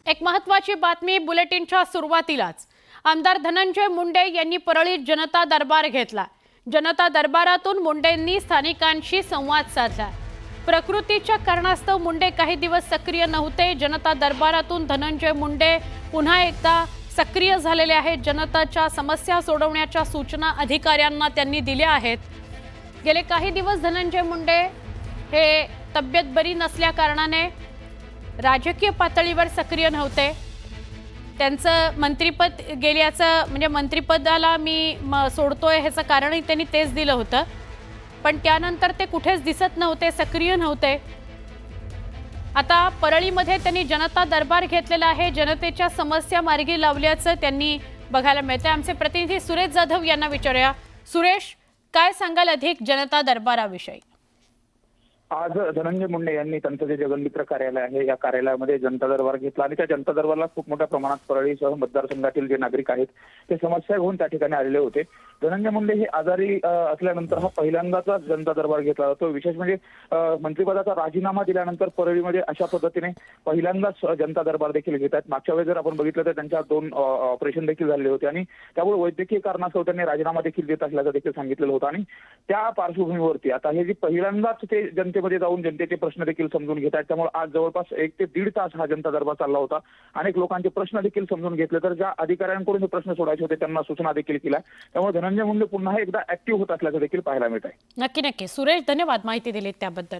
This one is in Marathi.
एक महत्त्वाची बातमी बुलेटिनच्या सुरुवातीलाच आमदार धनंजय मुंडे यांनी परळीत जनता दरबार घेतला। जनता दरबारातून मुंडेंनी स्थानिकांशी संवाद साधला। प्रकृतीच्या कारणास्तव मुंडे काही दिवस सक्रिय नव्हते। जनता दरबारातून धनंजय मुंडे पुन्हा एकदा सक्रिय झालेले आहेत। जनताच्या समस्या सोडवण्याच्या सूचना अधिकाऱ्यांना त्यांनी दिल्या आहेत। गेले काही दिवस धनंजय मुंडे हे तब्येत बरी नसल्या कारणाने राजकीय पातळीवर सक्रिय नव्हते। त्यांचं मंत्रिपद गेल्याचं म्हणजे मंत्रिपदाला मी सोडतोय ह्याचं कारणही त्यांनी तेच दिलं होतं, पण त्यानंतर ते कुठेच दिसत नव्हते, सक्रिय नव्हते। आता परळीमध्ये त्यांनी जनता दरबार घेतलेला आहे। जनतेच्या समस्या मार्गी लावल्याचं त्यांनी बघायला मिळते। आमचे प्रतिनिधी सुरेश जाधव यांना विचारूया। सुरेश, काय सांगाल अधिक जनता दरबाराविषयी? आज धनंजय मुंडे यांनी त्यांचं जे जगनमित्र कार्यालय आहे या कार्यालयामध्ये जनता दरबार घेतला आणि त्या जनता दरबारला खूप मोठ्या प्रमाणात परळीसह मतदारसंघातील जे नागरिक आहेत ते समस्या घेऊन त्या ठिकाणी आलेले होते। धनंजय मुंडे हे आजारी असल्यानंतर हा पहिल्यांदाच जनता दरबार घेतला जातो। विशेष म्हणजे मंत्रिपदाचा राजीनामा दिल्यानंतर परळीमध्ये अशा पद्धतीने पहिल्यांदाच जनता दरबार देखील घेतात। मागच्या वेळेस जर आपण बघितलं तर त्यांच्या 2 ऑपरेशन देखील झाले होते आणि त्यामुळे वैद्यकीय कारणास्तव त्यांनी राजीनामा देखील देत असल्याचं देखील सांगितलेलं होतं आणि त्या पार्श्वभूमीवरती आता हे जे पहिल्यांदाच ते जनतेमध्ये जाऊन जनतेचे प्रश्न देखील समजून घेत आहेत। त्यामुळे आज जवळपास 1 ते 1.5 तास हा जनता दरबार चालला होता। अनेक लोकांचे प्रश्न देखील समजून घेतले, तर ज्या अधिकाऱ्यांकडून हे प्रश्न सोडायचे होते त्यांना सूचना देखील केल्या। त्यामुळे धनंजय मुंडे पुन्हा एकदा ऍक्टिव्ह होत असल्याचं देखील पाहायला मिळत आहे। नक्की सुरेश, धन्यवाद माहिती दिलीत त्याबद्दल।